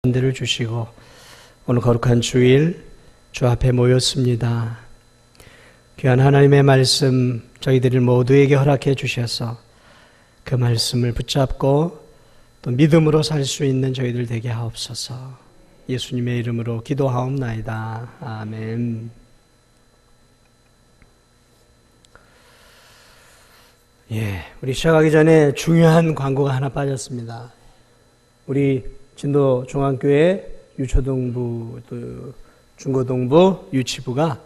은혜를 주시고 오늘 거룩한 주일 주 앞에 모였습니다. 귀한 하나님의 말씀 저희들 모두에게 허락해 주셔서 그 말씀을 붙잡고 또 믿음으로 살 수 있는 저희들 되게 하옵소서. 예수님의 이름으로 기도하옵나이다. 아멘. 우리 시작하기 전에 중요한 광고가 하나 빠졌습니다. 우리 진도 중앙교회 유초동부 또 중고동부 유치부가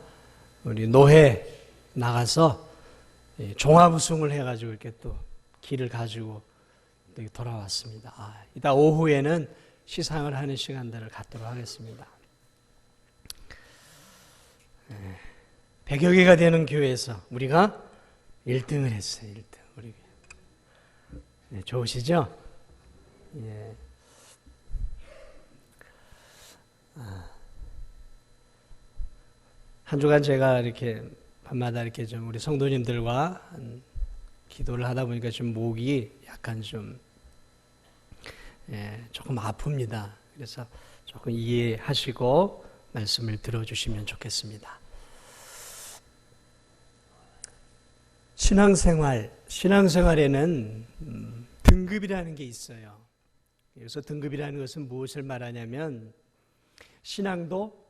우리 노회 나가서 종합 우승을 해가지고 이렇게 또 길을 가지고 돌아왔습니다. 이따 오후에는 시상을 하는 시간들을 갖도록 하겠습니다. 100여 개가 되는 교회에서 우리가 1등을 했어요. 1등. 우리 좋으시죠? 한 주간 제가 이렇게 밤마다 이렇게 좀 우리 성도님들과 기도를 하다 보니까 좀 목이 약간 좀 조금 아픕니다. 그래서 조금 이해하시고 말씀을 들어주시면 좋겠습니다. 신앙생활에는 등급이라는 게 있어요. 그래서 등급이라는 것은 무엇을 말하냐면 신앙도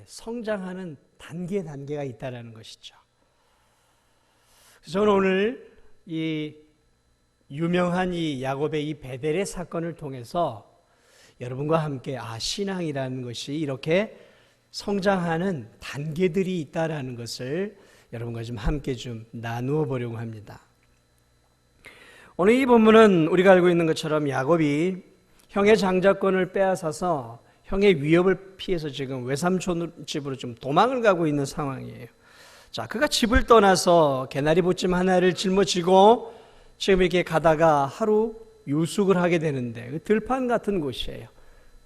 성장하는 단계가 있다는 것이죠. 그래서 저는 오늘 이 유명한 이 야곱의 이 베델의 사건을 통해서 여러분과 함께 신앙이라는 것이 이렇게 성장하는 단계들이 있다는 것을 여러분과 좀 함께 좀 나누어 보려고 합니다. 오늘 이 본문은 우리가 알고 있는 것처럼 야곱이 형의 장자권을 빼앗아서 형의 위협을 피해서 지금 외삼촌 집으로 좀 도망을 가고 있는 상황이에요. 자, 그가 집을 떠나서 개나리 보찜 하나를 짊어지고 지금 이렇게 가다가 하루 유숙을 하게 되는데 그 들판 같은 곳이에요.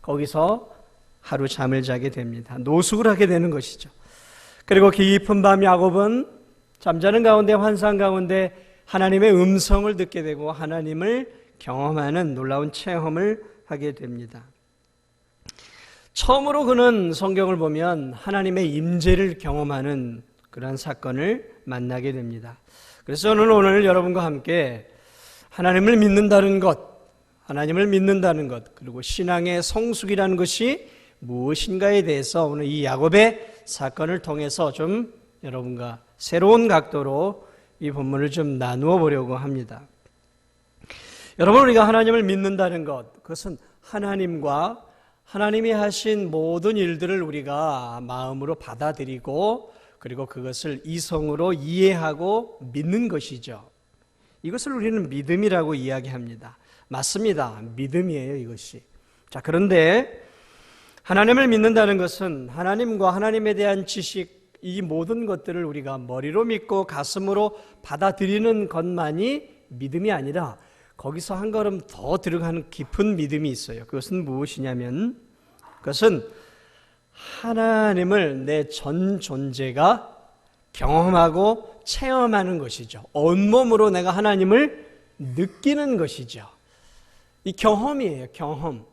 거기서 하루 잠을 자게 됩니다. 노숙을 하게 되는 것이죠. 그리고 깊은 밤 야곱은 잠자는 가운데 환상 가운데 하나님의 음성을 듣게 되고 하나님을 경험하는 놀라운 체험을 하게 됩니다. 처음으로 그는 성경을 보면 하나님의 임재를 경험하는 그런 사건을 만나게 됩니다. 그래서 저는 오늘 여러분과 함께 하나님을 믿는다는 것, 그리고 신앙의 성숙이라는 것이 무엇인가에 대해서 오늘 이 야곱의 사건을 통해서 좀 여러분과 새로운 각도로 이 본문을 좀 나누어 보려고 합니다. 여러분, 우리가 하나님을 믿는다는 것, 그것은 하나님과 하나님이 하신 모든 일들을 우리가 마음으로 받아들이고 그리고 그것을 이성으로 이해하고 믿는 것이죠. 이것을 우리는 믿음이라고 이야기합니다. 맞습니다. 믿음이에요, 이것이. 자, 그런데 하나님을 믿는다는 것은 하나님과 하나님에 대한 지식, 이 모든 것들을 우리가 머리로 믿고 가슴으로 받아들이는 것만이 믿음이 아니라 거기서 한 걸음 더 들어가는 깊은 믿음이 있어요. 그것은 무엇이냐면 그것은 하나님을 내 전 존재가 경험하고 체험하는 것이죠. 온몸으로 내가 하나님을 느끼는 것이죠. 이 경험이에요, 경험.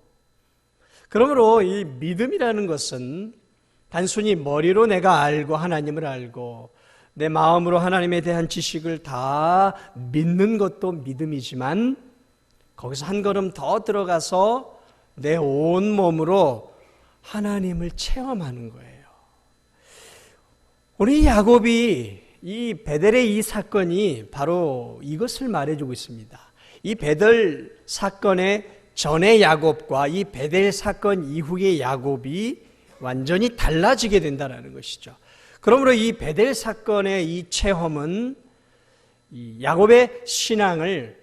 그러므로 이 믿음이라는 것은 단순히 머리로 내가 알고 하나님을 알고 내 마음으로 하나님에 대한 지식을 다 믿는 것도 믿음이지만 거기서 한 걸음 더 들어가서 내 온몸으로 하나님을 체험하는 거예요. 우리 야곱이 이 베델의 이 사건이 바로 이것을 말해주고 있습니다. 이 베델 사건의 전의 야곱과 이 베델 사건 이후의 야곱이 완전히 달라지게 된다는 것이죠. 그러므로 이 베델 사건의 이 체험은 이 야곱의 신앙을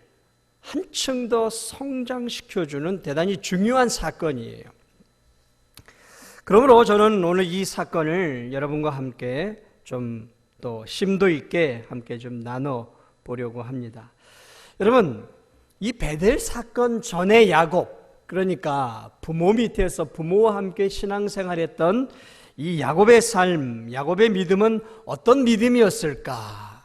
한층 더 성장시켜주는 대단히 중요한 사건이에요. 그러므로 저는 오늘 이 사건을 여러분과 함께 좀 또 심도 있게 함께 좀 나눠 보려고 합니다. 여러분, 이 베델 사건 전의 야곱, 그러니까 부모 밑에서 부모와 함께 신앙생활했던 이 야곱의 삶, 야곱의 믿음은 어떤 믿음이었을까?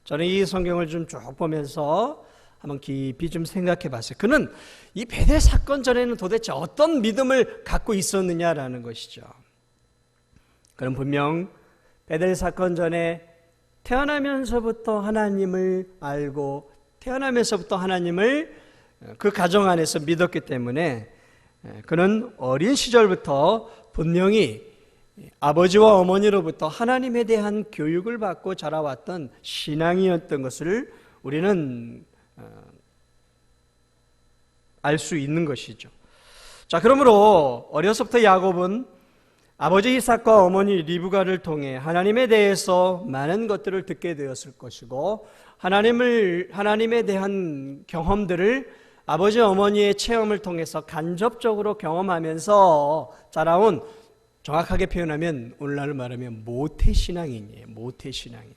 저는 이 성경을 좀 쭉 보면서 한번 깊이 좀 생각해 봤어요. 그는 이 베델 사건 전에는 도대체 어떤 믿음을 갖고 있었느냐라는 것이죠. 그는 분명 베델 사건 전에 태어나면서부터 하나님을 알고 태어나면서부터 하나님을 그 가정 안에서 믿었기 때문에 그는 어린 시절부터 분명히 아버지와 어머니로부터 하나님에 대한 교육을 받고 자라왔던 신앙이었던 것을 우리는 알 수 있는 것이죠. 자, 그러므로 어려서부터 야곱은 아버지 이삭과 어머니 리브가를 통해 하나님에 대해서 많은 것들을 듣게 되었을 것이고 하나님에 대한 경험들을 아버지 어머니의 체험을 통해서 간접적으로 경험하면서 자라온, 정확하게 표현하면 오늘날로 말하면 모태신앙인이에요. 모태신앙인.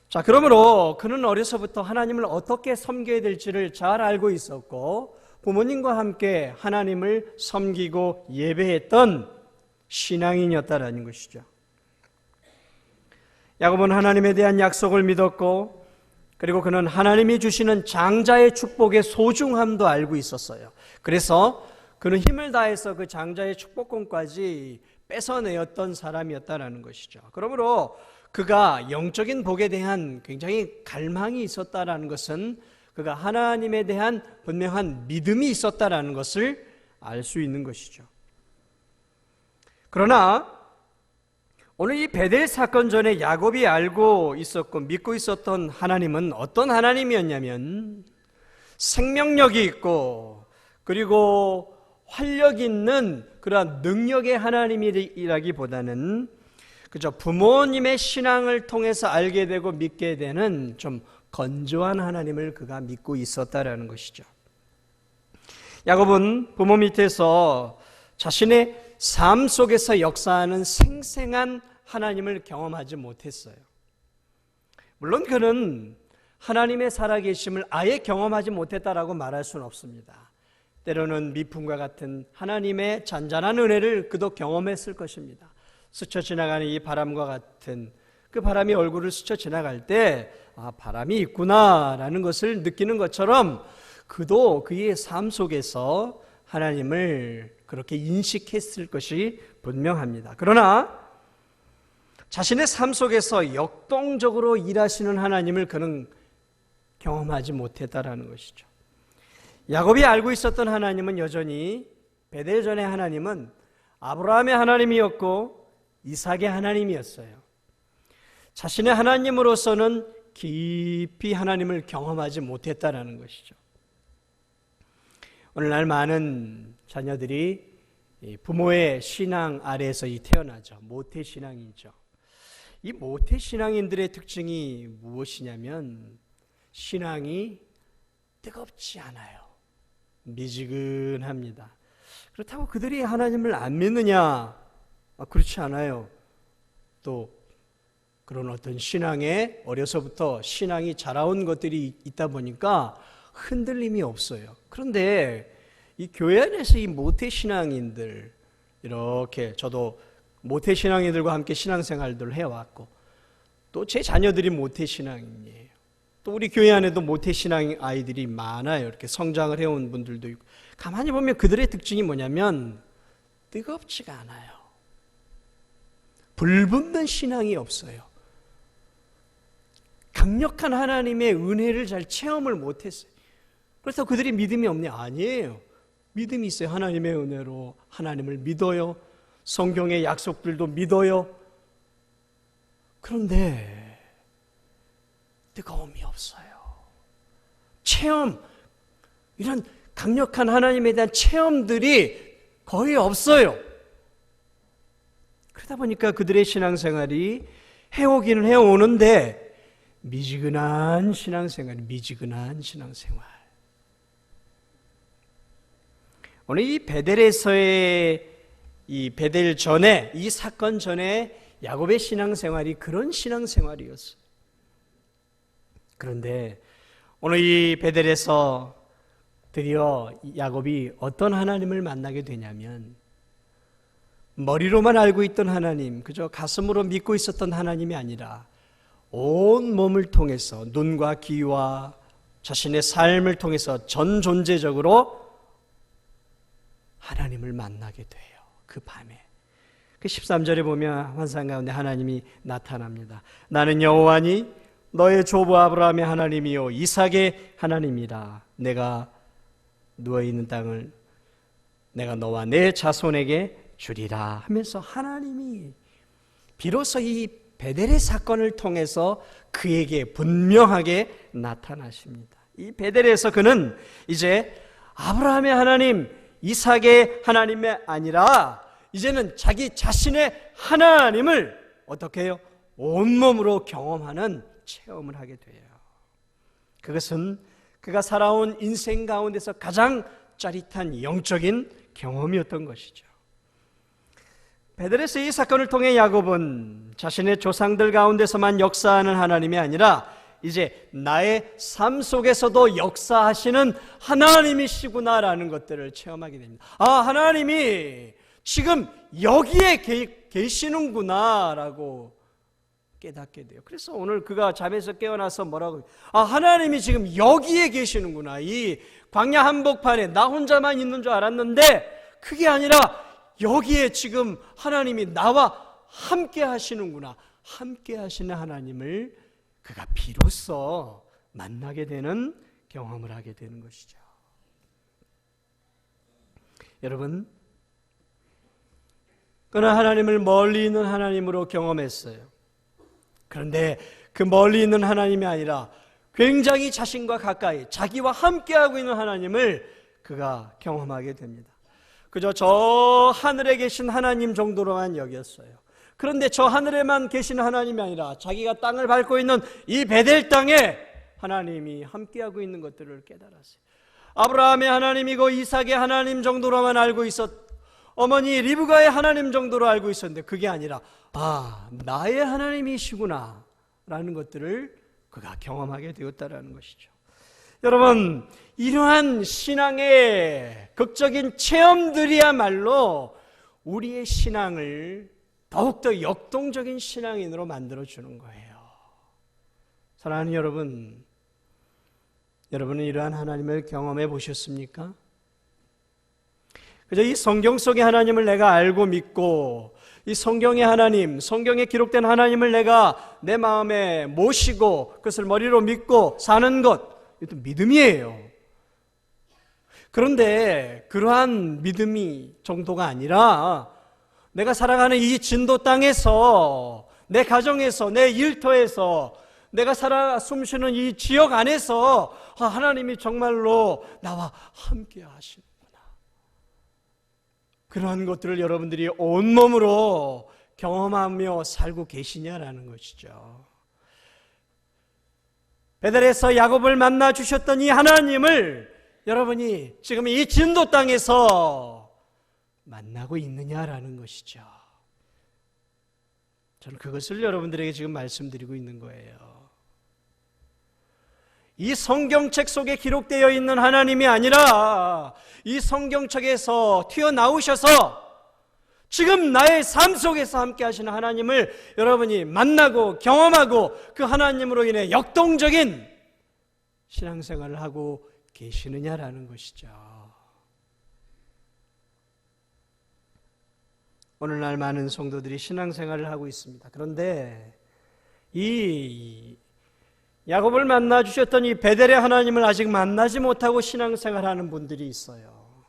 자, 그러므로 그는 어려서부터 하나님을 어떻게 섬겨야 될지를 잘 알고 있었고 부모님과 함께 하나님을 섬기고 예배했던 신앙인이었다라는 것이죠. 야곱은 하나님에 대한 약속을 믿었고 그리고 그는 하나님이 주시는 장자의 축복의 소중함도 알고 있었어요. 그래서 그는 힘을 다해서 그 장자의 축복권까지 뺏어내었던 사람이었다라는 것이죠. 그러므로 그가 영적인 복에 대한 굉장히 갈망이 있었다라는 것은 그가 하나님에 대한 분명한 믿음이 있었다라는 것을 알 수 있는 것이죠. 그러나 오늘 이 베델 사건 전에 야곱이 알고 있었고 믿고 있었던 하나님은 어떤 하나님이었냐면 생명력이 있고 그리고 활력 있는 그러한 능력의 하나님이라기보다는 그저 부모님의 신앙을 통해서 알게 되고 믿게 되는 좀 건조한 하나님을 그가 믿고 있었다라는 것이죠. 야곱은 부모 밑에서 자신의 삶 속에서 역사하는 생생한 하나님을 경험하지 못했어요. 물론 그는 하나님의 살아계심을 아예 경험하지 못했다라고 말할 수는 없습니다. 때로는 미풍과 같은 하나님의 잔잔한 은혜를 그도 경험했을 것입니다. 스쳐 지나가는 이 바람과 같은 그 바람이 얼굴을 스쳐 지나갈 때 바람이 있구나라는 것을 느끼는 것처럼 그도 그의 삶 속에서 하나님을 그렇게 인식했을 것이 분명합니다. 그러나 자신의 삶 속에서 역동적으로 일하시는 하나님을 그는 경험하지 못했다라는 것이죠. 야곱이 알고 있었던 하나님은 여전히 베델 전의 하나님은 아브라함의 하나님이었고 이삭의 하나님이었어요. 자신의 하나님으로서는 깊이 하나님을 경험하지 못했다라는 것이죠. 오늘날 많은 자녀들이 부모의 신앙 아래에서 태어나죠. 모태신앙이죠. 이 모태신앙인들의 특징이 무엇이냐면 신앙이 뜨겁지 않아요. 미지근합니다. 그렇다고 그들이 하나님을 안 믿느냐? 그렇지 않아요. 또 그런 어떤 신앙에 어려서부터 신앙이 자라온 것들이 있다 보니까 흔들림이 없어요. 그런데 이 교회 안에서 이 모태신앙인들, 이렇게 저도 모태신앙인들과 함께 신앙생활들을 해왔고 또 제 자녀들이 모태신앙인이에요. 또 우리 교회 안에도 모태신앙 아이들이 많아요. 이렇게 성장을 해온 분들도 있고. 가만히 보면 그들의 특징이 뭐냐면 뜨겁지가 않아요. 불붙는 신앙이 없어요. 강력한 하나님의 은혜를 잘 체험을 못했어요. 그래서 그들이 믿음이 없냐? 아니에요. 믿음이 있어요. 하나님의 은혜로 하나님을 믿어요. 성경의 약속들도 믿어요. 그런데 뜨거움이 없어요. 체험, 이런 강력한 하나님에 대한 체험들이 거의 없어요. 그러다 보니까 그들의 신앙생활이 해오기는 해오는데 미지근한 신앙생활. 오늘 이 베델에서의 이 베델 전에, 이 사건 전에 야곱의 신앙생활이 그런 신앙생활이었어요. 그런데 오늘 이 베델에서 드디어 야곱이 어떤 하나님을 만나게 되냐면 머리로만 알고 있던 하나님, 그저 가슴으로 믿고 있었던 하나님이 아니라 온 몸을 통해서 눈과 귀와 자신의 삶을 통해서 전 존재적으로 하나님을 만나게 돼요. 그 밤에. 그 13절에 보면 환상 가운데 하나님이 나타납니다. 나는 여호와니 너의 조부 아브라함의 하나님이요 이삭의 하나님이라. 내가 누워있는 땅을 내가 너와 내 자손에게 주리라 하면서 하나님이 비로소 이 베델의 사건을 통해서 그에게 분명하게 나타나십니다. 이 베델에서 그는 이제 아브라함의 하나님, 이삭의 하나님이 아니라 이제는 자기 자신의 하나님을 어떻게 해요? 온몸으로 경험하는 체험을 하게 돼요. 그것은 그가 살아온 인생 가운데서 가장 짜릿한 영적인 경험이었던 것이죠. 베델에서 이 사건을 통해 야곱은 자신의 조상들 가운데서만 역사하는 하나님이 아니라 이제 나의 삶 속에서도 역사하시는 하나님이시구나라는 것들을 체험하게 됩니다. 아, 하나님이 지금 여기에 계시는구나라고 깨닫게 돼요. 그래서 오늘 그가 잠에서 깨어나서 뭐라고, 아, 하나님이 지금 여기에 계시는구나. 이 광야 한복판에 나 혼자만 있는 줄 알았는데 그게 아니라 여기에 지금 하나님이 나와 함께 하시는구나. 함께 하시는 하나님을 그가 비로소 만나게 되는 경험을 하게 되는 것이죠. 여러분, 그는 하나님을 멀리 있는 하나님으로 경험했어요. 그런데 그 멀리 있는 하나님이 아니라 굉장히 자신과 가까이 자기와 함께하고 있는 하나님을 그가 경험하게 됩니다. 그저 저 하늘에 계신 하나님 정도로만 여겼어요. 그런데 저 하늘에만 계신 하나님이 아니라 자기가 땅을 밟고 있는 이 베델 땅에 하나님이 함께하고 있는 것들을 깨달았어요. 아브라함의 하나님이고 이삭의 하나님 정도로만 알고 어머니 리브가의 하나님 정도로 알고 있었는데 그게 아니라 아, 나의 하나님이시구나 라는 것들을 그가 경험하게 되었다라는 것이죠. 여러분, 이러한 신앙의 극적인 체험들이야말로 우리의 신앙을 더욱더 역동적인 신앙인으로 만들어주는 거예요. 사랑하는 여러분, 여러분은 이러한 하나님을 경험해 보셨습니까? 그저 이 성경 속의 하나님을 내가 알고 믿고 이 성경의 하나님, 성경에 기록된 하나님을 내가 내 마음에 모시고 그것을 머리로 믿고 사는 것, 이것도 믿음이에요. 그런데 그러한 믿음이 정도가 아니라 내가 살아가는 이 진도 땅에서, 내 가정에서, 내 일터에서, 내가 살아 숨쉬는 이 지역 안에서 하나님이 정말로 나와 함께 하시는구나. 그러한 것들을 여러분들이 온몸으로 경험하며 살고 계시냐라는 것이죠. 베델에서 야곱을 만나 주셨던 이 하나님을 여러분이 지금 이 진도 땅에서 만나고 있느냐라는 것이죠. 저는 그것을 여러분들에게 지금 말씀드리고 있는 거예요. 이 성경책 속에 기록되어 있는 하나님이 아니라 이 성경책에서 튀어나오셔서 지금 나의 삶 속에서 함께 하시는 하나님을 여러분이 만나고 경험하고 그 하나님으로 인해 역동적인 신앙생활을 하고 계시느냐라는 것이죠. 오늘날 많은 성도들이 신앙생활을 하고 있습니다. 그런데 이 야곱을 만나 주셨던 이 베델의 하나님을 아직 만나지 못하고 신앙생활하는 분들이 있어요.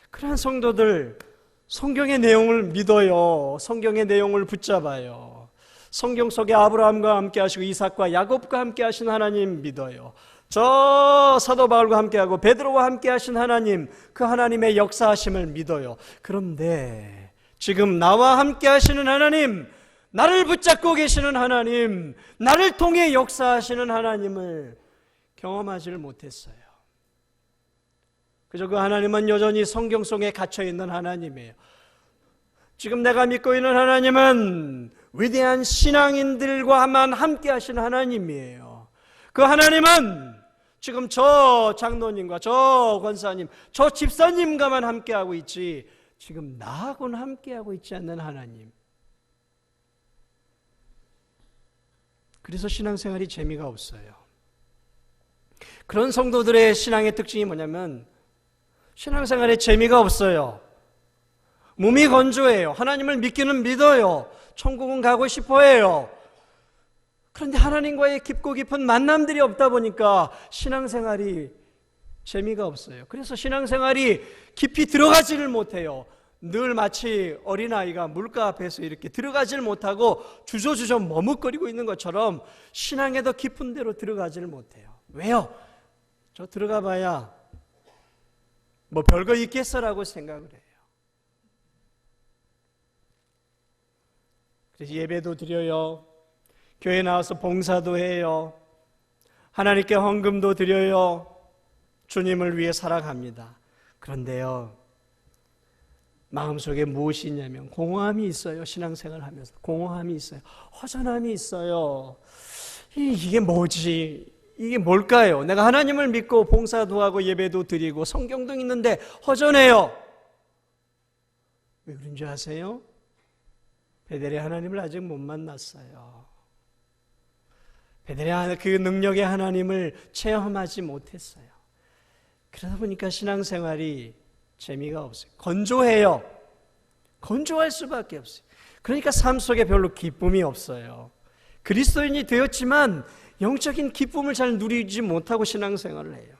그러한 성도들, 성경의 내용을 믿어요. 성경의 내용을 붙잡아요. 성경 속에 아브라함과 함께 하시고 이삭과 야곱과 함께 하신 하나님 믿어요. 저 사도 바울과 함께하고 베드로와 함께 하신 하나님, 그 하나님의 역사하심을 믿어요. 그런데 지금 나와 함께 하시는 하나님, 나를 붙잡고 계시는 하나님, 나를 통해 역사하시는 하나님을 경험하지를 못했어요. 그저 그 하나님은 여전히 성경 속에 갇혀있는 하나님이에요. 지금 내가 믿고 있는 하나님은 위대한 신앙인들과만 함께 하시는 하나님이에요. 그 하나님은 지금 저 장로님과 저 권사님, 저 집사님과만 함께하고 있지 지금 나하고는 함께하고 있지 않는 하나님. 그래서 신앙생활이 재미가 없어요. 그런 성도들의 신앙의 특징이 뭐냐면 신앙생활에 재미가 없어요. 몸이 건조해요. 하나님을 믿기는 믿어요. 천국은 가고 싶어해요. 그런데 하나님과의 깊고 깊은 만남들이 없다 보니까 신앙생활이 재미가 없어요. 그래서 신앙생활이 깊이 들어가지를 못해요. 늘 마치 어린아이가 물가 앞에서 이렇게 들어가지를 못하고 주저주저 머뭇거리고 있는 것처럼 신앙에 더 깊은 데로 들어가지를 못해요. 왜요? 저 들어가 봐야 뭐 별거 있겠어라고 생각을 해요. 그래서 예배도 드려요. 교회 나와서 봉사도 해요. 하나님께 헌금도 드려요. 주님을 위해 살아갑니다. 그런데요, 마음속에 무엇이 있냐면 공허함이 있어요. 신앙생활 하면서 공허함이 있어요. 허전함이 있어요. 이게 뭐지? 이게 뭘까요? 내가 하나님을 믿고 봉사도 하고 예배도 드리고 성경도 읽는데 허전해요. 왜 그런지 아세요? 베델의 하나님을 아직 못 만났어요. 베델의 그 능력의 하나님을 체험하지 못했어요. 그러다 보니까 신앙생활이 재미가 없어요. 건조해요. 건조할 수밖에 없어요. 그러니까 삶 속에 별로 기쁨이 없어요. 그리스도인이 되었지만 영적인 기쁨을 잘 누리지 못하고 신앙생활을 해요.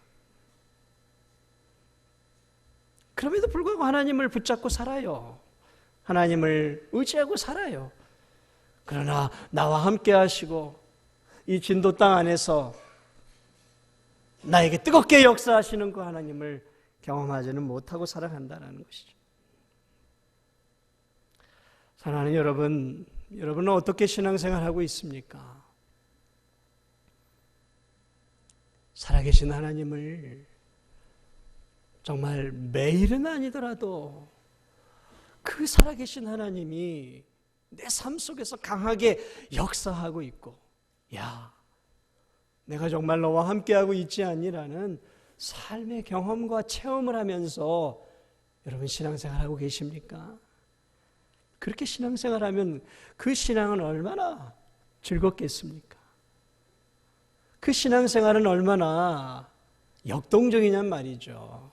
그럼에도 불구하고 하나님을 붙잡고 살아요. 하나님을 의지하고 살아요. 그러나 나와 함께 하시고 이 진도 땅 안에서 나에게 뜨겁게 역사하시는 그 하나님을 경험하지는 못하고 살아간다는 것이죠. 사랑하는 여러분, 여러분은 어떻게 신앙생활하고 있습니까? 살아계신 하나님을 정말 매일은 아니더라도 그 살아계신 하나님이 내 삶 속에서 강하게 역사하고 있고, 야, 내가 정말 너와 함께하고 있지 않니라는 삶의 경험과 체험을 하면서 여러분 신앙생활하고 계십니까? 그렇게 신앙생활하면 그 신앙은 얼마나 즐겁겠습니까? 그 신앙생활은 얼마나 역동적이냔 말이죠.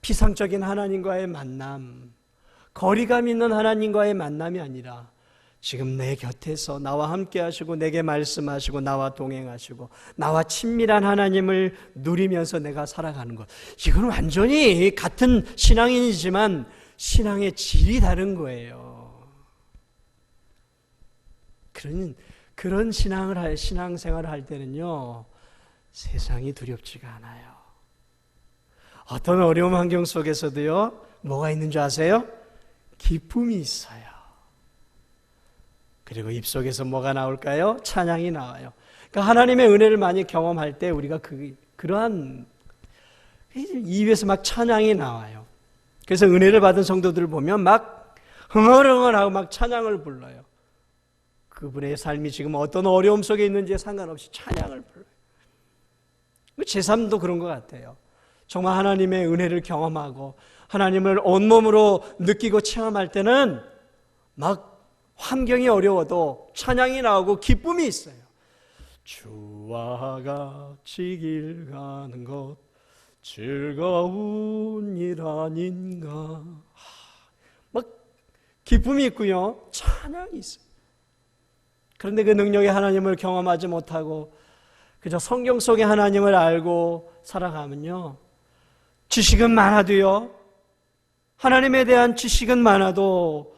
피상적인 하나님과의 만남, 거리감 있는 하나님과의 만남이 아니라 지금 내 곁에서 나와 함께 하시고 내게 말씀하시고 나와 동행하시고 나와 친밀한 하나님을 누리면서 내가 살아가는 것, 이건 완전히 같은 신앙인이지만 신앙의 질이 다른 거예요. 그런 신앙생활을 할 때는요, 세상이 두렵지가 않아요. 어떤 어려운 환경 속에서도요, 뭐가 있는 줄 아세요? 기쁨이 있어요. 그리고 입속에서 뭐가 나올까요? 찬양이 나와요. 그러니까 하나님의 은혜를 많이 경험할 때 우리가 그러한 입에서 막 찬양이 나와요. 그래서 은혜를 받은 성도들을 보면 막 흥얼흥얼하고 막 찬양을 불러요. 그분의 삶이 지금 어떤 어려움 속에 있는지에 상관없이 찬양을 불러요. 제 삶도 그런 것 같아요. 정말 하나님의 은혜를 경험하고 하나님을 온몸으로 느끼고 체험할 때는 막 환경이 어려워도 찬양이 나오고 기쁨이 있어요. 주와 같이 길 가는 것 즐거운 일 아닌가. 막 기쁨이 있고요, 찬양이 있어요. 그런데 그 능력의 하나님을 경험하지 못하고 그저 성경 속의 하나님을 알고 살아가면요, 지식은 많아도요, 하나님에 대한 지식은 많아도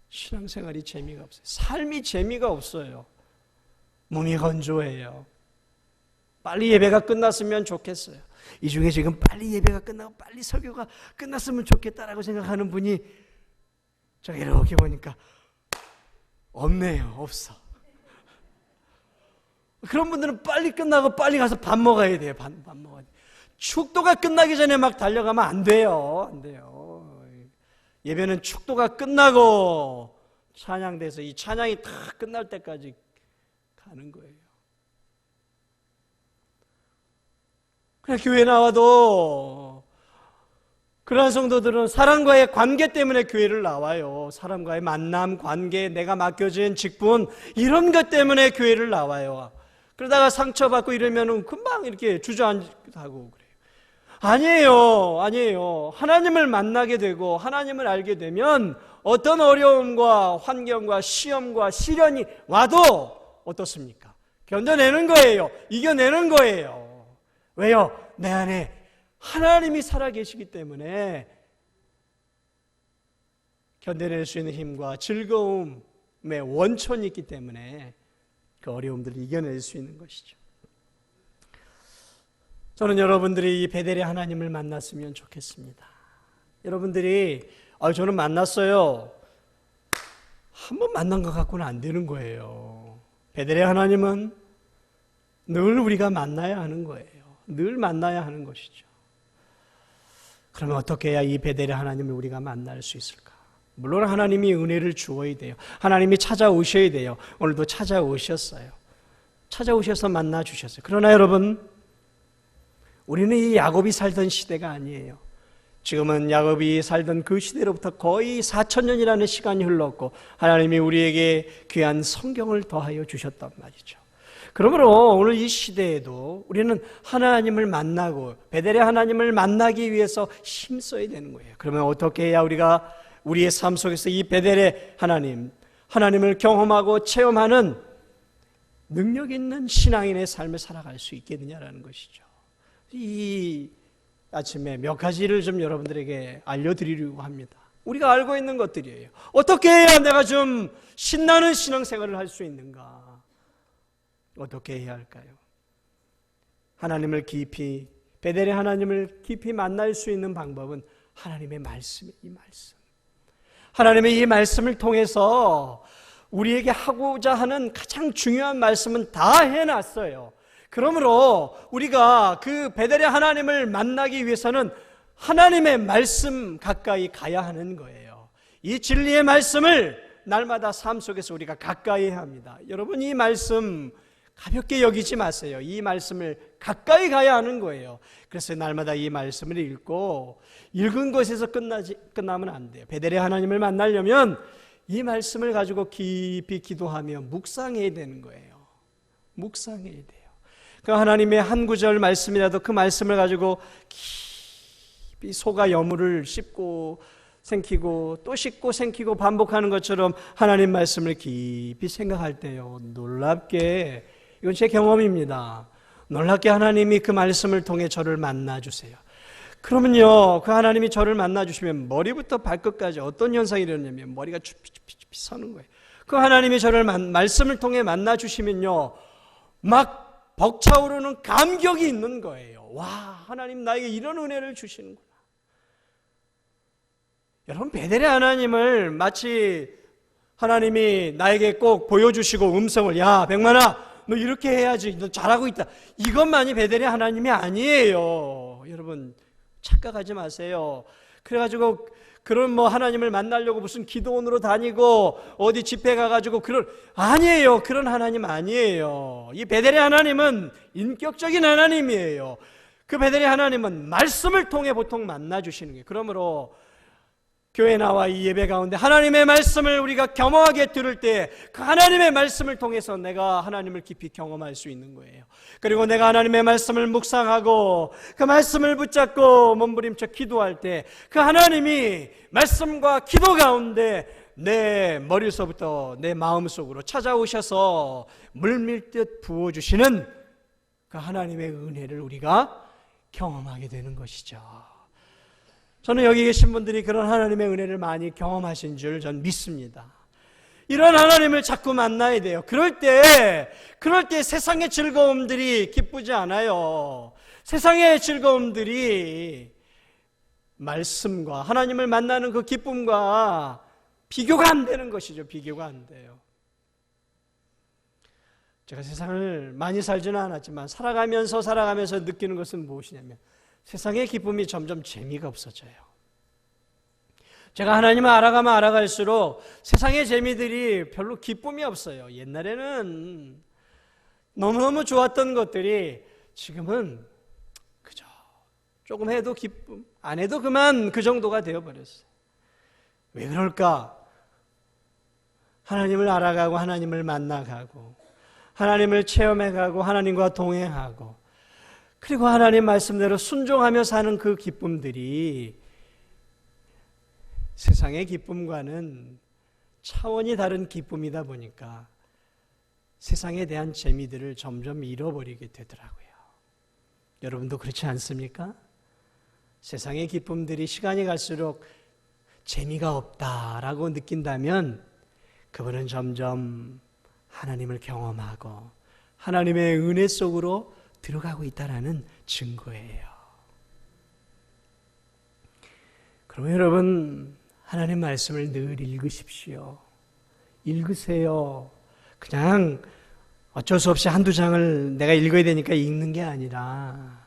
신앙생활이 재미가 없어요. 삶이 재미가 없어요. 몸이 건조해요. 빨리 예배가 끝났으면 좋겠어요. 이 중에 지금 빨리 예배가 끝나고 빨리 설교가 끝났으면 좋겠다라고 생각하는 분이 제가 이렇게 보니까 없네요. 없어. 그런 분들은 빨리 끝나고 빨리 가서 밥 먹어야 돼요. 밥 먹어야 돼요. 축도가 끝나기 전에 막 달려가면 안 돼요. 안 돼요. 예배는 축도가 끝나고 찬양돼서 이 찬양이 다 끝날 때까지 가는 거예요. 그냥 교회 나와도 그러한 성도들은 사람과의 관계 때문에 교회를 나와요. 사람과의 만남, 관계, 내가 맡겨진 직분, 이런 것 때문에 교회를 나와요. 그러다가 상처받고 이러면은 금방 이렇게 주저앉고 그래요. 아니에요. 아니에요. 하나님을 만나게 되고 하나님을 알게 되면 어떤 어려움과 환경과 시험과 시련이 와도 어떻습니까? 견뎌내는 거예요. 이겨내는 거예요. 왜요? 내 안에 하나님이 살아계시기 때문에 견뎌낼 수 있는 힘과 즐거움의 원천이 있기 때문에 그 어려움들을 이겨낼 수 있는 것이죠. 저는 여러분들이 이 베델의 하나님을 만났으면 좋겠습니다. 여러분들이 저는 만났어요. 한번 만난 것 갖고는 안 되는 거예요. 베델의 하나님은 늘 우리가 만나야 하는 거예요. 늘 만나야 하는 것이죠. 그러면 어떻게 해야 이 베델의 하나님을 우리가 만날 수 있을까? 물론 하나님이 은혜를 주어야 돼요. 하나님이 찾아오셔야 돼요. 오늘도 찾아오셨어요. 찾아오셔서 만나 주셨어요. 그러나 여러분, 우리는 이 야곱이 살던 시대가 아니에요. 지금은 야곱이 살던 그 시대로부터 거의 4,000년이라는 시간이 흘렀고 하나님이 우리에게 귀한 성경을 더하여 주셨단 말이죠. 그러므로 오늘 이 시대에도 우리는 하나님을 만나고 베델의 하나님을 만나기 위해서 힘써야 되는 거예요. 그러면 어떻게 해야 우리가 우리의 삶 속에서 이 베델의 하나님을 경험하고 체험하는 능력 있는 신앙인의 삶을 살아갈 수 있겠느냐라는 것이죠. 이 아침에 몇 가지를 좀 여러분들에게 알려드리려고 합니다. 우리가 알고 있는 것들이에요. 어떻게 해야 내가 좀 신나는 신앙생활을 할 수 있는가? 어떻게 해야 할까요? 하나님을 깊이, 베델의 하나님을 깊이 만날 수 있는 방법은 하나님의 말씀이에요. 이 말씀. 하나님의 이 말씀을 통해서 우리에게 하고자 하는 가장 중요한 말씀은 다 해놨어요. 그러므로 우리가 그 베델의 하나님을 만나기 위해서는 하나님의 말씀 가까이 가야 하는 거예요. 이 진리의 말씀을 날마다 삶 속에서 우리가 가까이 해야 합니다. 여러분, 이 말씀 가볍게 여기지 마세요. 이 말씀을 가까이 가야 하는 거예요. 그래서 날마다 이 말씀을 읽고 읽은 것에서 끝나면 안 돼요. 베델의 하나님을 만나려면 이 말씀을 가지고 깊이 기도하며 묵상해야 되는 거예요. 묵상해야 돼요. 그 하나님의 한 구절 말씀이라도 그 말씀을 가지고 깊이 속아 여물을 씹고 생기고 또 씹고 생기고 반복하는 것처럼 하나님 말씀을 깊이 생각할 때요, 놀랍게, 이건 제 경험입니다, 놀랍게 하나님이 그 말씀을 통해 저를 만나주세요. 그러면요, 그 하나님이 저를 만나주시면 머리부터 발끝까지 어떤 현상이 일어나냐면 머리가 쭈삣쭈삣 서는 거예요. 그 하나님이 저를 말씀을 통해 만나주시면요, 막 벅차오르는 감격이 있는 거예요. 와, 하나님 나에게 이런 은혜를 주시는구나. 여러분, 베델의 하나님을 마치 하나님이 나에게 꼭 보여주시고 음성을, 야 백만아 너 이렇게 해야지, 너 잘하고 있다, 이것만이 베델의 하나님이 아니에요. 여러분, 착각하지 마세요. 그래가지고 그런 하나님을 만나려고 무슨 기도원으로 다니고 어디 집회 가가지고 아니에요. 그런 하나님 아니에요. 이 베델의 하나님은 인격적인 하나님이에요. 그 베델의 하나님은 말씀을 통해 보통 만나주시는 거예요. 그러므로 교회 나와 이 예배 가운데 하나님의 말씀을 우리가 겸허하게 들을 때 그 하나님의 말씀을 통해서 내가 하나님을 깊이 경험할 수 있는 거예요. 그리고 내가 하나님의 말씀을 묵상하고 그 말씀을 붙잡고 몸부림쳐 기도할 때 그 하나님이 말씀과 기도 가운데 내 머리서부터 내 마음속으로 찾아오셔서 물밀듯 부어주시는 그 하나님의 은혜를 우리가 경험하게 되는 것이죠. 저는 여기 계신 분들이 그런 하나님의 은혜를 많이 경험하신 줄 전 믿습니다. 이런 하나님을 자꾸 만나야 돼요. 그럴 때 세상의 즐거움들이 기쁘지 않아요. 세상의 즐거움들이 말씀과 하나님을 만나는 그 기쁨과 비교가 안 되는 것이죠. 비교가 안 돼요. 제가 세상을 많이 살지는 않았지만 살아가면서 느끼는 것은 무엇이냐면 세상의 기쁨이 점점 재미가 없어져요. 제가 하나님을 알아가면 알아갈수록 세상의 재미들이 별로 기쁨이 없어요. 옛날에는 너무너무 좋았던 것들이 지금은 그저 조금 해도 기쁨, 안 해도 그만, 그 정도가 되어버렸어요. 왜 그럴까? 하나님을 알아가고 하나님을 만나가고 하나님을 체험해가고 하나님과 동행하고 그리고 하나님 말씀대로 순종하며 사는 그 기쁨들이 세상의 기쁨과는 차원이 다른 기쁨이다 보니까 세상에 대한 재미들을 점점 잃어버리게 되더라고요. 여러분도 그렇지 않습니까? 세상의 기쁨들이 시간이 갈수록 재미가 없다라고 느낀다면 그분은 점점 하나님을 경험하고 하나님의 은혜 속으로 들어가고 있다는 증거예요. 그러면 여러분 하나님 말씀을 늘 읽으십시오. 읽으세요. 그냥 어쩔 수 없이 한두 장을 내가 읽어야 되니까 읽는 게 아니라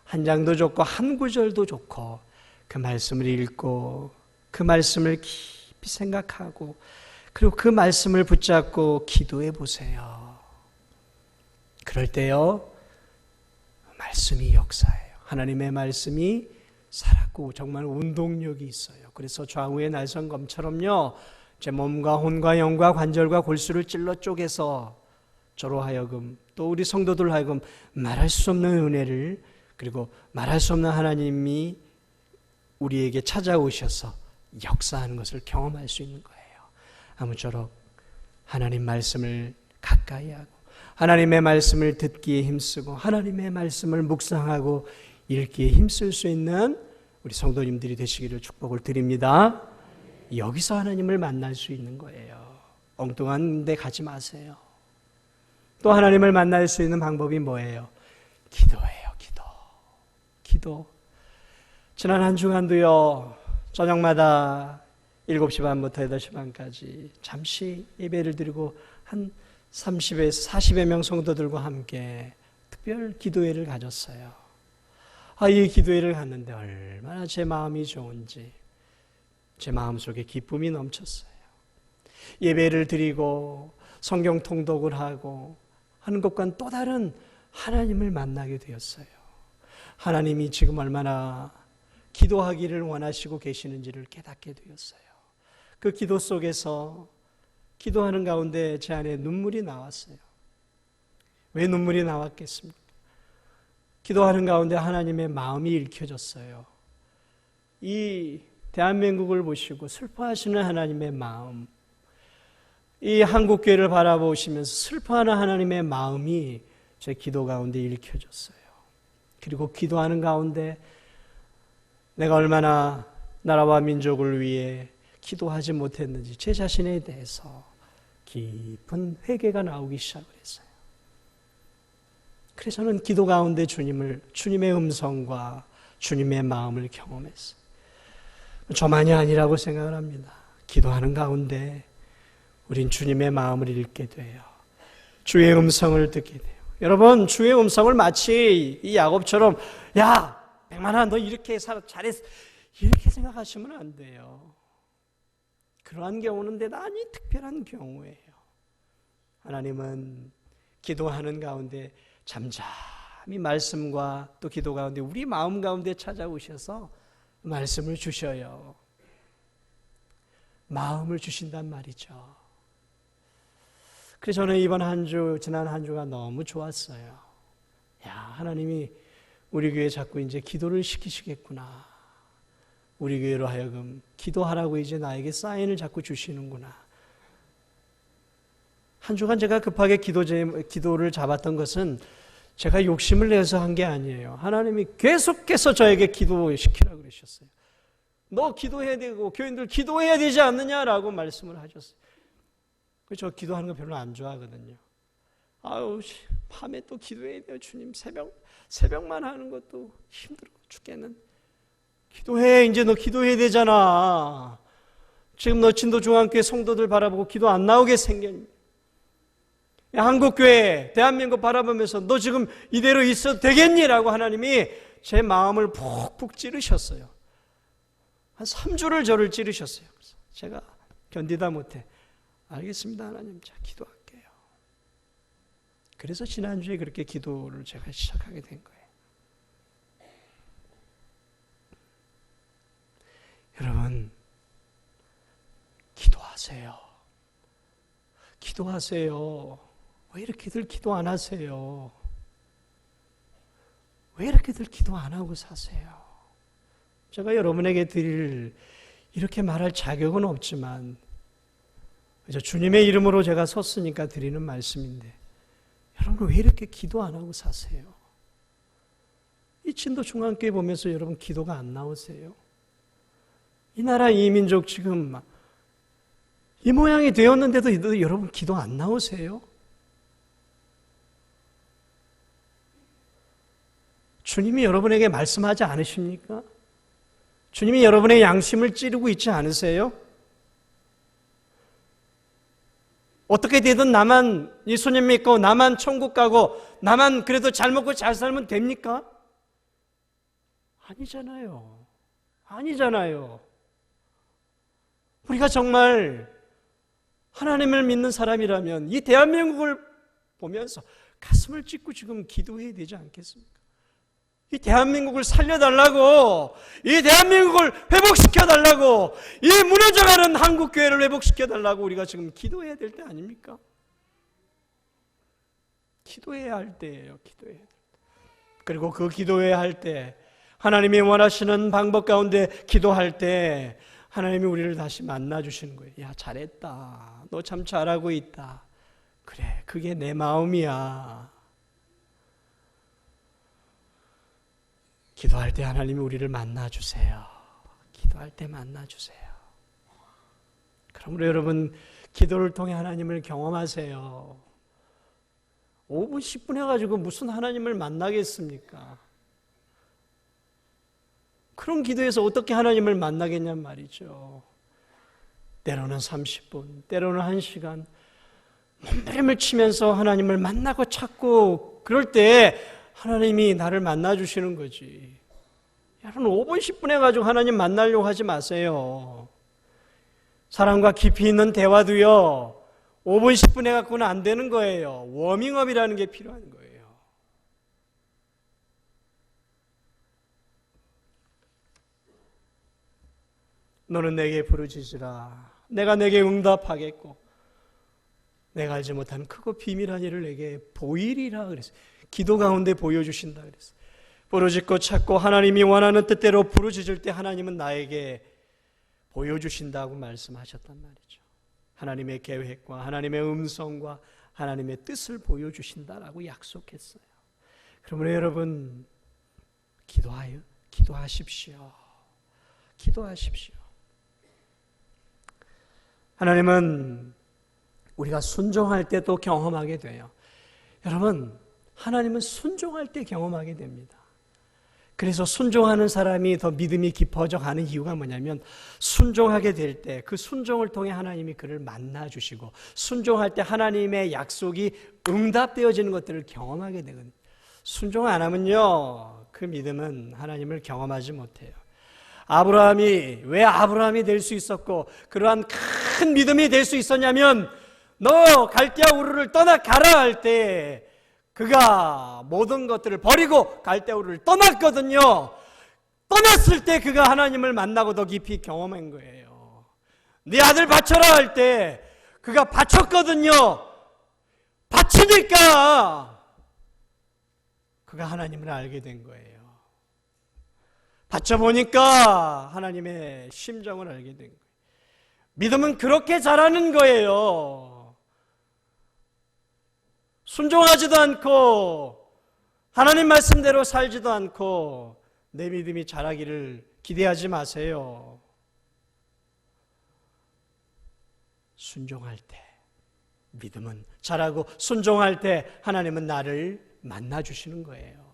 한 장도 좋고 한 구절도 좋고 그 말씀을 읽고 그 말씀을 깊이 생각하고 그리고 그 말씀을 붙잡고 기도해 보세요. 그럴 때요 말씀이 역사예요. 하나님의 말씀이 살았고 정말 운동력이 있어요. 그래서 좌우의 날성검처럼요 제 몸과 혼과 영과 관절과 골수를 찔러 쪼개서 저로 하여금 또 우리 성도들 하여금 말할 수 없는 은혜를 그리고 말할 수 없는 하나님이 우리에게 찾아오셔서 역사하는 것을 경험할 수 있는 거예요. 아무쪼록 하나님 말씀을 가까이 하고 하나님의 말씀을 듣기에 힘쓰고 하나님의 말씀을 묵상하고 읽기에 힘쓸 수 있는 우리 성도님들이 되시기를 축복을 드립니다. 여기서 하나님을 만날 수 있는 거예요. 엉뚱한 데 가지 마세요. 또 하나님을 만날 수 있는 방법이 뭐예요? 기도예요. 기도. 지난 한 주간도요 저녁마다 7시 반부터 8시 반까지 잠시 예배를 드리고 한 30에서 40여 명 성도들과 함께 특별 기도회를 가졌어요. 이 기도회를 갔는데 얼마나 제 마음이 좋은지 제 마음속에 기쁨이 넘쳤어요. 예배를 드리고 성경 통독을 하고 하는 것과는 또 다른 하나님을 만나게 되었어요. 하나님이 지금 얼마나 기도하기를 원하시고 계시는지를 깨닫게 되었어요. 그 기도 속에서 기도하는 가운데 제 안에 눈물이 나왔어요. 왜 눈물이 나왔겠습니까? 기도하는 가운데 하나님의 마음이 읽혀졌어요. 이 대한민국을 보시고 슬퍼하시는 하나님의 마음, 이 한국교회를 바라보시면서 슬퍼하는 하나님의 마음이 제 기도 가운데 읽혀졌어요. 그리고 기도하는 가운데 내가 얼마나 나라와 민족을 위해 기도하지 못했는지 제 자신에 대해서 깊은 회개가 나오기 시작을 했어요. 그래서 저는 기도 가운데 주님의 음성과 주님의 마음을 경험했어요. 저만이 아니라고 생각을 합니다. 기도하는 가운데 우린 주님의 마음을 읽게 돼요. 주의 음성을 듣게 돼요. 여러분, 주의 음성을 마치 이 야곱처럼 야, 백만아 너 이렇게 잘했어 이렇게 생각하시면 안 돼요. 그러한 경우는 대단히 특별한 경우예요. 하나님은 기도하는 가운데 잠잠히 말씀과 또 기도 가운데 우리 마음 가운데 찾아오셔서 말씀을 주셔요. 마음을 주신단 말이죠. 그래서 저는 지난 한 주가 너무 좋았어요. 하나님이 우리 교회 자꾸 이제 기도를 시키시겠구나. 우리 교회로 하여금 기도하라고 이제 나에게 사인을 자꾸 주시는구나. 한 주간 제가 급하게 기도를 잡았던 것은 제가 욕심을 내서 한 게 아니에요. 하나님이 계속해서 저에게 기도시키라고 그러셨어요. 너 기도해야 되고 교인들 기도해야 되지 않느냐라고 말씀을 하셨어요. 저 기도하는 거 별로 안 좋아하거든요. 밤에 또 기도해야 돼요. 주님 새벽만 하는 것도 힘들어 죽겠는. 기도해. 이제 너 기도해야 되잖아. 지금 너 진도중앙교회 성도들 바라보고 기도 안 나오게 생겼니? 한국교회 대한민국 바라보면서 너 지금 이대로 있어도 되겠니? 라고 하나님이 제 마음을 푹푹 찌르셨어요. 한 3주를 저를 찌르셨어요. 그래서 제가 견디다 못해 알겠습니다 하나님, 제가 기도할게요. 그래서 지난주에 그렇게 기도를 제가 시작하게 된 거예요. 여러분, 기도하세요. 기도하세요. 왜 이렇게들 기도 안 하세요? 왜 이렇게들 기도 안 하고 사세요? 제가 여러분에게 드릴 이렇게 말할 자격은 없지만 주님의 이름으로 제가 섰으니까 드리는 말씀인데 여러분 왜 이렇게 기도 안 하고 사세요? 이 진도 중앙교회 보면서 여러분 기도가 안 나오세요? 이 나라 이 민족 지금 이 모양이 되었는데도 여러분 기도 안 나오세요? 주님이 여러분에게 말씀하지 않으십니까? 주님이 여러분의 양심을 찌르고 있지 않으세요? 어떻게 되든 나만 예수님 믿고 나만 천국 가고 나만 그래도 잘 먹고 잘 살면 됩니까? 아니잖아요. 아니잖아요. 우리가 정말 하나님을 믿는 사람이라면 이 대한민국을 보면서 가슴을 찢고 지금 기도해야 되지 않겠습니까? 이 대한민국을 살려달라고, 이 대한민국을 회복시켜달라고, 이 무너져가는 한국교회를 회복시켜달라고 우리가 지금 기도해야 될 때 아닙니까? 기도해야 할 때예요. 기도해야 될 때. 그리고 그 기도해야 할 때 하나님이 원하시는 방법 가운데 기도할 때 하나님이 우리를 다시 만나주시는 거예요. 야, 잘했다. 너 참 잘하고 있다. 그래, 그게 내 마음이야. 기도할 때 하나님이 우리를 만나주세요. 기도할 때 만나주세요. 그러므로 여러분 기도를 통해 하나님을 경험하세요. 5분 10분 해가지고 무슨 하나님을 만나겠습니까? 그런 기도에서 어떻게 하나님을 만나겠냔 말이죠. 때로는 30분, 때로는 1시간 몸부림을 치면서 하나님을 만나고 찾고 그럴 때 하나님이 나를 만나주시는 거지. 여러분 5분 10분 해가지고 하나님 만나려고 하지 마세요. 사람과 깊이 있는 대화도요 5분 10분 해갖고는 안 되는 거예요. 워밍업이라는 게 필요한 거예요. 너는 내게 부르짖으라. 내가 내게 응답하겠고 내가 알지 못한 크고 비밀한 일을 내게 보이리라 그랬어요. 기도 가운데 보여주신다 그랬어요. 부르짖고 찾고 하나님이 원하는 뜻대로 부르짖을 때 하나님은 나에게 보여주신다고 말씀하셨단 말이죠. 하나님의 계획과 하나님의 음성과 하나님의 뜻을 보여주신다라고 약속했어요. 그러므로 여러분 기도하십시오. 기도하십시오. 하나님은 우리가 순종할 때 또 경험하게 돼요. 여러분 하나님은 순종할 때 경험하게 됩니다. 그래서 순종하는 사람이 더 믿음이 깊어져 가는 이유가 뭐냐면 순종하게 될 때 그 순종을 통해 하나님이 그를 만나주시고 순종할 때 하나님의 약속이 응답되어지는 것들을 경험하게 되거든요. 순종 안 하면요 그 믿음은 하나님을 경험하지 못해요. 왜 아브라함이 될 수 있었고 그러한 큰 믿음이 될 수 있었냐면 너 갈대아 우르를 떠나가라 할 때 그가 모든 것들을 버리고 갈대아 우르를 떠났거든요. 떠났을 때 그가 하나님을 만나고 더 깊이 경험한 거예요. 네 아들 바쳐라 할 때 그가 바쳤거든요. 바치니까 그가 하나님을 알게 된 거예요. 바쳐보니까 하나님의 심정을 알게 된 거예요. 믿음은 그렇게 자라는 거예요. 순종하지도 않고 하나님 말씀대로 살지도 않고 내 믿음이 자라기를 기대하지 마세요. 순종할 때 믿음은 자라고 순종할 때 하나님은 나를 만나주시는 거예요.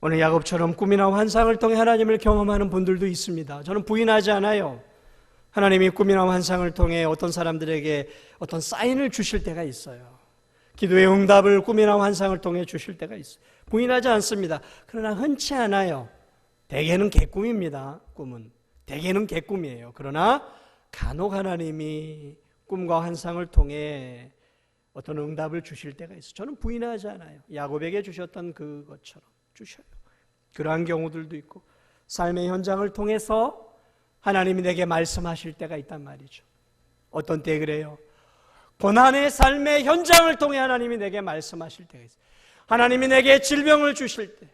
오늘 야곱처럼 꿈이나 환상을 통해 하나님을 경험하는 분들도 있습니다. 저는 부인하지 않아요. 하나님이 꿈이나 환상을 통해 어떤 사람들에게 어떤 사인을 주실 때가 있어요. 기도의 응답을 꿈이나 환상을 통해 주실 때가 있어요. 부인하지 않습니다. 그러나 흔치 않아요. 대개는 개꿈입니다. 꿈은 대개는 개꿈이에요. 그러나 간혹 하나님이 꿈과 환상을 통해 어떤 응답을 주실 때가 있어요. 저는 부인하지 않아요. 야곱에게 주셨던 그것처럼 주셔요. 그러한 경우들도 있고 삶의 현장을 통해서 하나님이 내게 말씀하실 때가 있단 말이죠. 어떤 때 그래요? 고난의 삶의 현장을 통해 하나님이 내게 말씀하실 때가 있어요. 하나님이 내게 질병을 주실 때,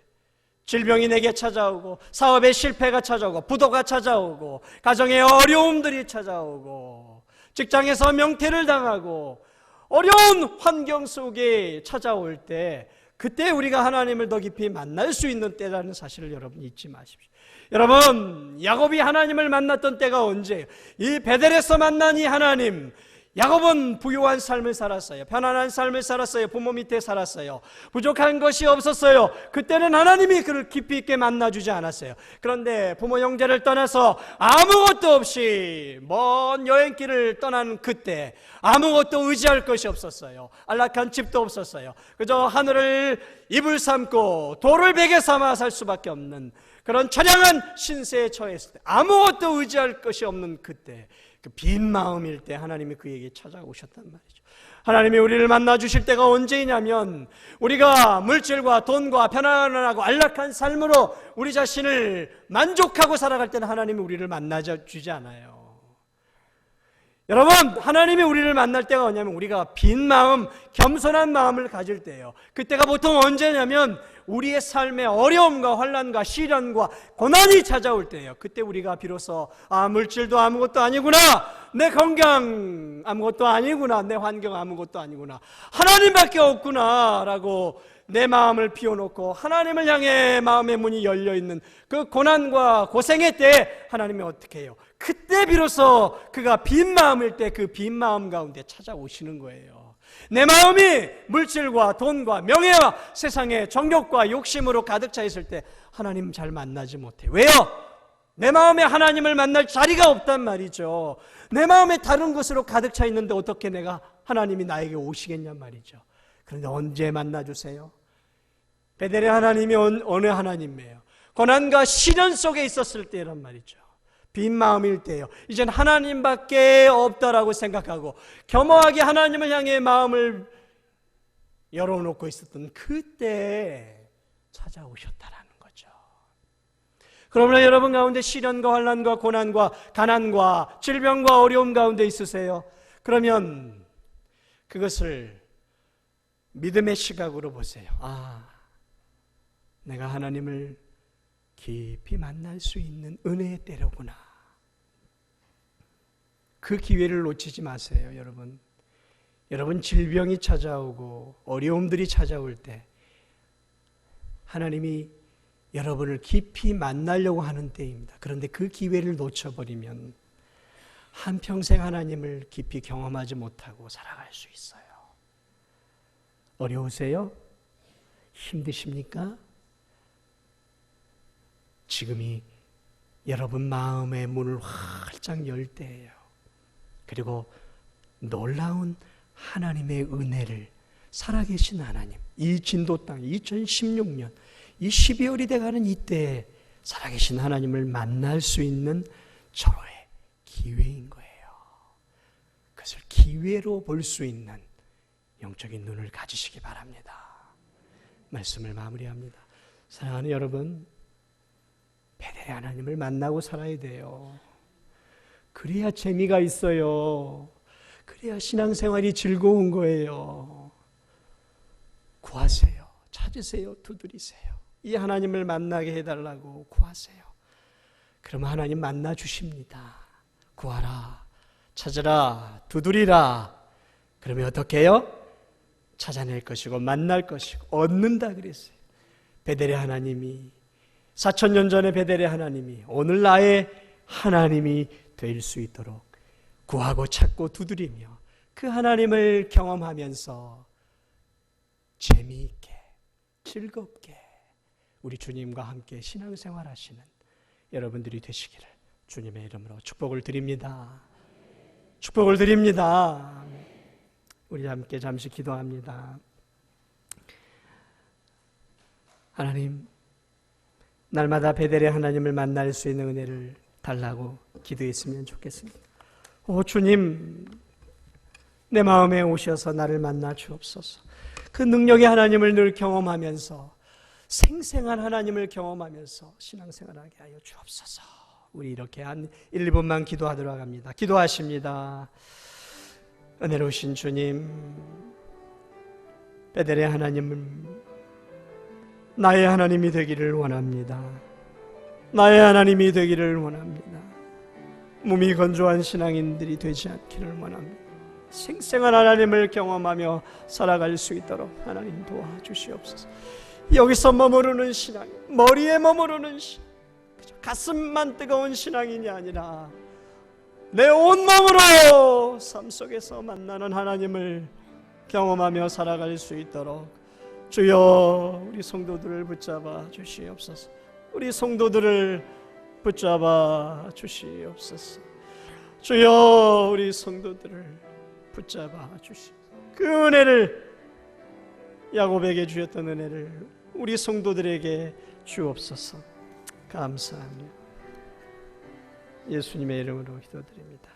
질병이 내게 찾아오고, 사업의 실패가 찾아오고, 부도가 찾아오고, 가정의 어려움들이 찾아오고, 직장에서 명퇴를 당하고, 어려운 환경 속에 찾아올 때, 그때 우리가 하나님을 더 깊이 만날 수 있는 때라는 사실을 여러분 잊지 마십시오. 여러분, 야곱이 하나님을 만났던 때가 언제예요? 이 베델에서 만난 이 하나님, 야곱은 부유한 삶을 살았어요. 편안한 삶을 살았어요. 부모 밑에 살았어요. 부족한 것이 없었어요. 그때는 하나님이 그를 깊이 있게 만나주지 않았어요. 그런데 부모 형제를 떠나서 아무것도 없이 먼 여행길을 떠난 그때 아무것도 의지할 것이 없었어요. 안락한 집도 없었어요. 그저 하늘을 이불 삼고 돌을 베개 삼아 살 수밖에 없는 그런 처량한 신세에 처했을 때, 아무것도 의지할 것이 없는 그때, 그 빈 마음일 때 하나님이 그에게 찾아오셨단 말이죠. 하나님이 우리를 만나 주실 때가 언제이냐면, 우리가 물질과 돈과 편안하고 안락한 삶으로 우리 자신을 만족하고 살아갈 때는 하나님이 우리를 만나 주지 않아요. 여러분, 하나님이 우리를 만날 때가 뭐냐면 우리가 빈 마음, 겸손한 마음을 가질 때예요. 그때가 보통 언제냐면 우리의 삶에 어려움과 환난과 시련과 고난이 찾아올 때예요. 그때 우리가 비로소 물질도 아무것도 아니구나, 내 건강 아무것도 아니구나, 내 환경 아무것도 아니구나, 하나님밖에 없구나 라고 내 마음을 비워놓고 하나님을 향해 마음의 문이 열려있는 그 고난과 고생의 때 하나님이 어떻게 해요? 그때 비로소 그가 빈 마음일 때 그 빈 마음 가운데 찾아오시는 거예요. 내 마음이 물질과 돈과 명예와 세상의 정욕과 욕심으로 가득 차 있을 때 하나님 잘 만나지 못해. 왜요? 내 마음에 하나님을 만날 자리가 없단 말이죠. 내 마음에 다른 것으로 가득 차 있는데 어떻게 내가 하나님이 나에게 오시겠냔 말이죠. 그런데 언제 만나주세요? 베델의 하나님이 어느 하나님이에요? 고난과 시련 속에 있었을 때란 말이죠. 빈 마음일 때예요. 이젠 하나님밖에 없다라고 생각하고 겸허하게 하나님을 향해 마음을 열어놓고 있었던 그때 찾아오셨다라는 거죠. 그러므로 여러분 가운데 시련과 환난과 고난과 가난과 질병과 어려움 가운데 있으세요. 그러면 그것을 믿음의 시각으로 보세요. 내가 하나님을 깊이 만날 수 있는 은혜의 때로구나. 그 기회를 놓치지 마세요, 여러분. 여러분, 질병이 찾아오고 어려움들이 찾아올 때 하나님이 여러분을 깊이 만나려고 하는 때입니다. 그런데 그 기회를 놓쳐버리면 한평생 하나님을 깊이 경험하지 못하고 살아갈 수 있어요. 어려우세요? 힘드십니까? 지금이 여러분 마음의 문을 활짝 열 때예요. 그리고 놀라운 하나님의 은혜를, 살아계신 하나님, 이 진도 땅 2016년 이 12월이 돼가는 이때에 살아계신 하나님을 만날 수 있는 절호의 기회인 거예요. 그것을 기회로 볼 수 있는 영적인 눈을 가지시기 바랍니다. 말씀을 마무리합니다. 사랑하는 여러분, 베델의 하나님을 만나고 살아야 돼요. 그래야 재미가 있어요. 그래야 신앙생활이 즐거운 거예요. 구하세요. 찾으세요. 두드리세요. 이 하나님을 만나게 해달라고 구하세요. 그러면 하나님 만나 주십니다. 구하라, 찾으라, 두드리라. 그러면 어떻게 해요? 찾아낼 것이고 만날 것이고 얻는다 그랬어요. 베델의 하나님이, 4000년 전에 베델의 하나님이 오늘 나의 하나님이 될 수 있도록 구하고 찾고 두드리며 그 하나님을 경험하면서 재미있게 즐겁게 우리 주님과 함께 신앙생활 하시는 여러분들이 되시기를 주님의 이름으로 축복을 드립니다. 축복을 드립니다. 우리 함께 잠시 기도합니다. 하나님, 날마다 베델의 하나님을 만날 수 있는 은혜를 달라고 기도했으면 좋겠습니다. 오 주님, 내 마음에 오셔서 나를 만나 주옵소서. 그 능력의 하나님을 늘 경험하면서, 생생한 하나님을 경험하면서 신앙생활하게 하여 주옵소서. 우리 이렇게 한 1, 2분만 기도하도록 합니다. 기도하십니다. 은혜로우신 주님, 베델의 하나님을 나의 하나님이 되기를 원합니다. 나의 하나님이 되기를 원합니다. 몸이 건조한 신앙인들이 되지 않기를 원합니다. 생생한 하나님을 경험하며 살아갈 수 있도록 하나님 도와주시옵소서. 여기서 머무르는 신앙, 머리에 머무르는 신앙, 가슴만 뜨거운 신앙인이 아니라 내 온몸으로 삶 속에서 만나는 하나님을 경험하며 살아갈 수 있도록 주여 우리 성도들을 붙잡아 주시옵소서. 우리 성도들을 붙잡아 주시옵소서. 주여 우리 성도들을 붙잡아 주시옵소서. 그 은혜를, 야곱에게 주셨던 은혜를 우리 성도들에게 주옵소서. 감사합니다. 예수님의 이름으로 기도드립니다.